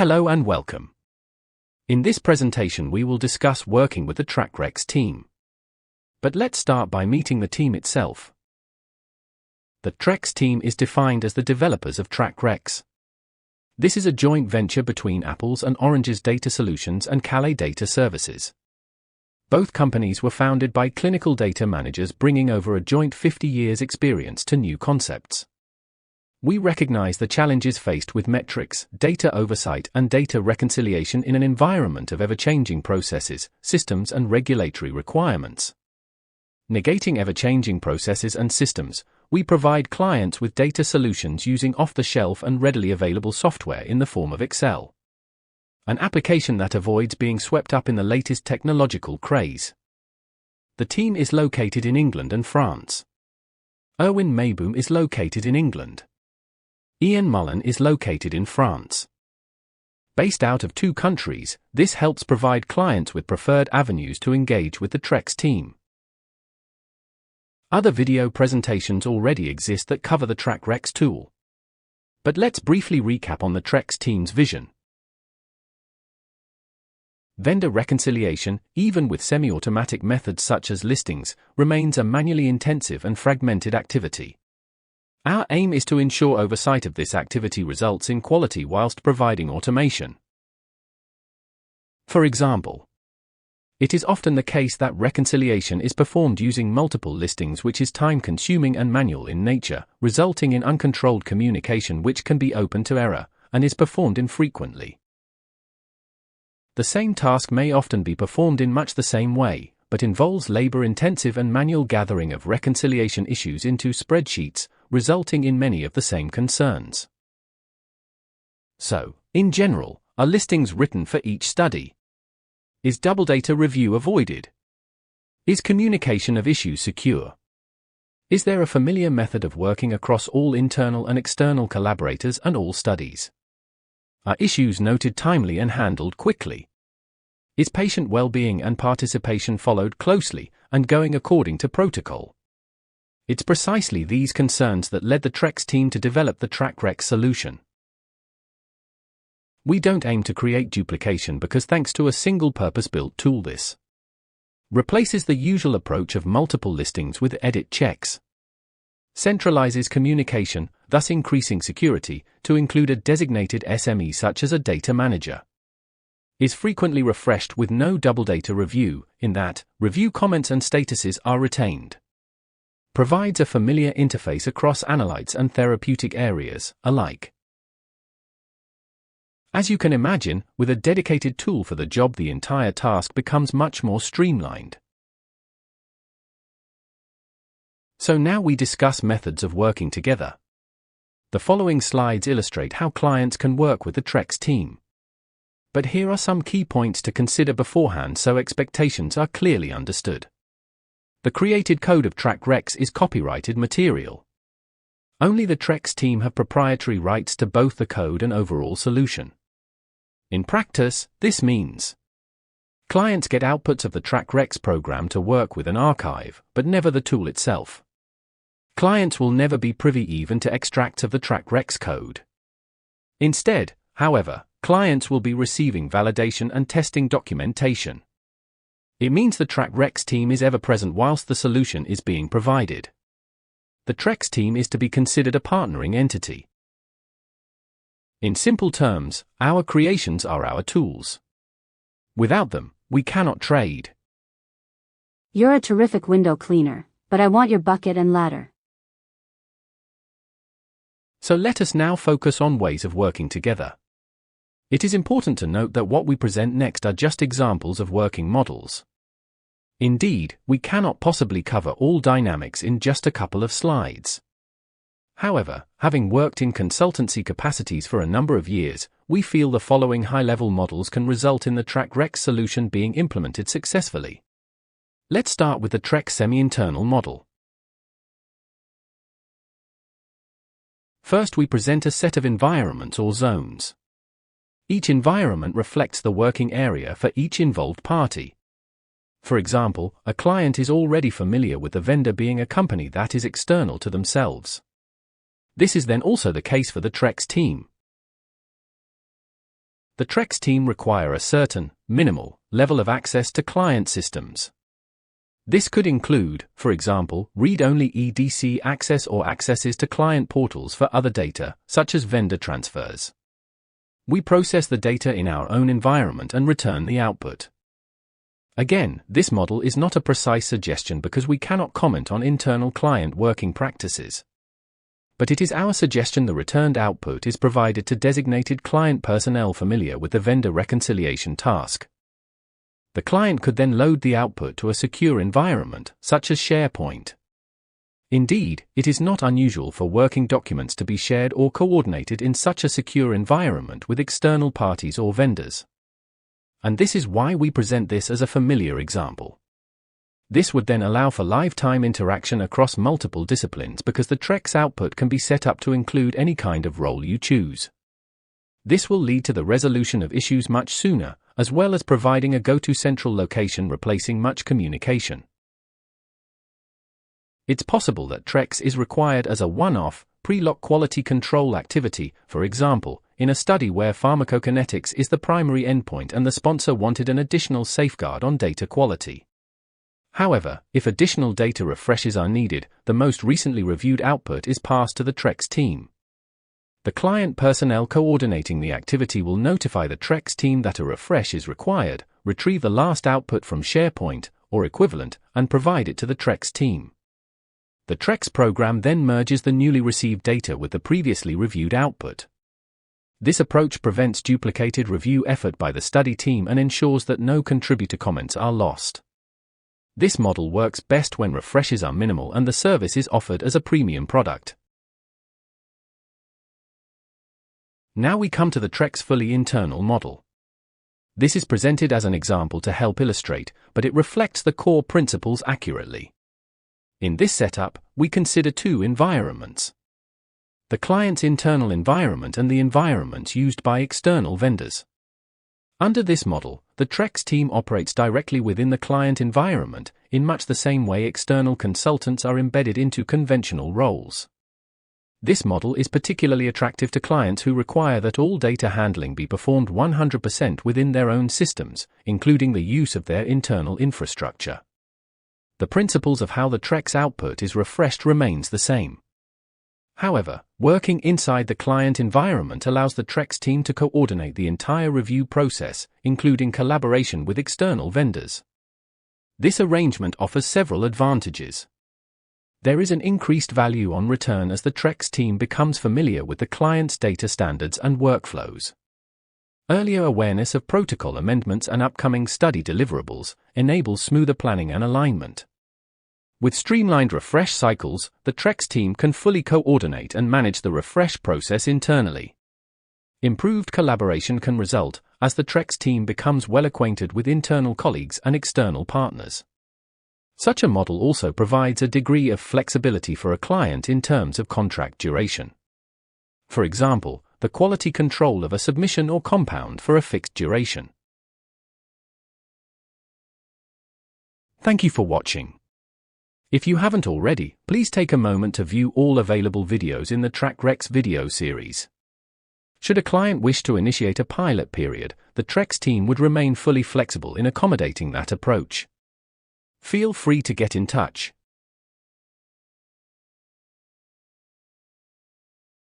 Hello and welcome. In this presentation we will discuss working with the TrackREX team. But let's start by meeting the team itself. The TrackREX team is defined as the developers of TrackREX. This is a joint venture between Apple's and Orange's Data Solutions and Calais Data Services. Both companies were founded by clinical data managers bringing over a joint 50 years experience to new concepts. We recognize the challenges faced with metrics, data oversight and data reconciliation in an environment of ever-changing processes, systems and regulatory requirements. Negating ever-changing processes and systems, we provide clients with data solutions using off-the-shelf and readily available software in the form of Excel. An application that avoids being swept up in the latest technological craze. The team is located in England and France. Erwin Mayboom is located in England. Ian Mullen is located in France. Based out of two countries, this helps provide clients with preferred avenues to engage with the TrackREX team. Other video presentations already exist that cover the TrackREX tool. But let's briefly recap on the TrackREX team's vision. Vendor reconciliation, even with semi-automatic methods such as listings, remains a manually intensive and fragmented activity. Our aim is to ensure oversight of this activity results in quality whilst providing automation. For example, it is often the case that reconciliation is performed using multiple listings, which is time-consuming and manual in nature, resulting in uncontrolled communication which can be open to error, and is performed infrequently. The same task may often be performed in much the same way, but involves labor-intensive and manual gathering of reconciliation issues into spreadsheets, resulting in many of the same concerns. So, in general, are listings written for each study? Is double data review avoided? Is communication of issues secure? Is there a familiar method of working across all internal and external collaborators and all studies? Are issues noted timely and handled quickly? Is patient well-being and participation followed closely and going according to protocol? It's precisely these concerns that led the TrackREX team to develop the TrackREX solution. We don't aim to create duplication because thanks to a single purpose-built tool this replaces the usual approach of multiple listings with edit checks. Centralizes communication, thus increasing security, to include a designated SME such as a data manager. Is frequently refreshed with no double data review, in that, review comments and statuses are retained. Provides a familiar interface across analytes and therapeutic areas, alike. As you can imagine, with a dedicated tool for the job the entire task becomes much more streamlined. So now we discuss methods of working together. The following slides illustrate how clients can work with the TrackREX team. But here are some key points to consider beforehand so expectations are clearly understood. The created code of TrackREX is copyrighted material. Only the TrackREX team have proprietary rights to both the code and overall solution. In practice, this means clients get outputs of the TrackREX program to work with an archive, but never the tool itself. Clients will never be privy even to extracts of the TrackREX code. Instead, however, clients will be receiving validation and testing documentation. It means the TrackREX team is ever present whilst the solution is being provided. The TrackREX team is to be considered a partnering entity. In simple terms, our creations are our tools. Without them, we cannot trade. You're a terrific window cleaner, but I want your bucket and ladder. So let us now focus on ways of working together. It is important to note that what we present next are just examples of working models. Indeed, we cannot possibly cover all dynamics in just a couple of slides. However, having worked in consultancy capacities for a number of years, we feel the following high-level models can result in the TrackREX solution being implemented successfully. Let's start with the TrackREX semi-internal model. First, we present a set of environments or zones. Each environment reflects the working area for each involved party. For example, a client is already familiar with the vendor being a company that is external to themselves. This is then also the case for the TrackREX team. The TrackREX team require a certain, minimal, level of access to client systems. This could include, for example, read-only EDC access or accesses to client portals for other data, such as vendor transfers. We process the data in our own environment and return the output. Again, this model is not a precise suggestion because we cannot comment on internal client working practices. But it is our suggestion the returned output is provided to designated client personnel familiar with the vendor reconciliation task. The client could then load the output to a secure environment, such as SharePoint. Indeed, it is not unusual for working documents to be shared or coordinated in such a secure environment with external parties or vendors. And this is why we present this as a familiar example. This would then allow for live-time interaction across multiple disciplines because the TrackREX output can be set up to include any kind of role you choose. This will lead to the resolution of issues much sooner, as well as providing a go-to central location replacing much communication. It's possible that TrackREX is required as a one-off, pre-lock quality control activity, for example, in a study where pharmacokinetics is the primary endpoint and the sponsor wanted an additional safeguard on data quality. However, if additional data refreshes are needed, the most recently reviewed output is passed to the TrackREX team. The client personnel coordinating the activity will notify the TrackREX team that a refresh is required, retrieve the last output from SharePoint, or equivalent, and provide it to the TrackREX team. The TrackREX program then merges the newly received data with the previously reviewed output. This approach prevents duplicated review effort by the study team and ensures that no contributor comments are lost. This model works best when refreshes are minimal and the service is offered as a premium product. Now we come to the TrackREX fully internal model. This is presented as an example to help illustrate, but it reflects the core principles accurately. In this setup, we consider two environments: the client's internal environment and the environments used by external vendors. Under this model, the TrackREX team operates directly within the client environment, in much the same way external consultants are embedded into conventional roles. This model is particularly attractive to clients who require that all data handling be performed 100% within their own systems, including the use of their internal infrastructure. The principles of how the TrackREX output is refreshed remains the same. However, working inside the client environment allows the TrackREX team to coordinate the entire review process, including collaboration with external vendors. This arrangement offers several advantages. There is an increased value on return as the TrackREX team becomes familiar with the client's data standards and workflows. Earlier awareness of protocol amendments and upcoming study deliverables enables smoother planning and alignment. With streamlined refresh cycles, the TrackREX team can fully coordinate and manage the refresh process internally. Improved collaboration can result as the TrackREX team becomes well acquainted with internal colleagues and external partners. Such a model also provides a degree of flexibility for a client in terms of contract duration. For example, the quality control of a submission or compound for a fixed duration. Thank you for watching. If you haven't already, please take a moment to view all available videos in the TrackREX video series. Should a client wish to initiate a pilot period, the TrackREX team would remain fully flexible in accommodating that approach. Feel free to get in touch.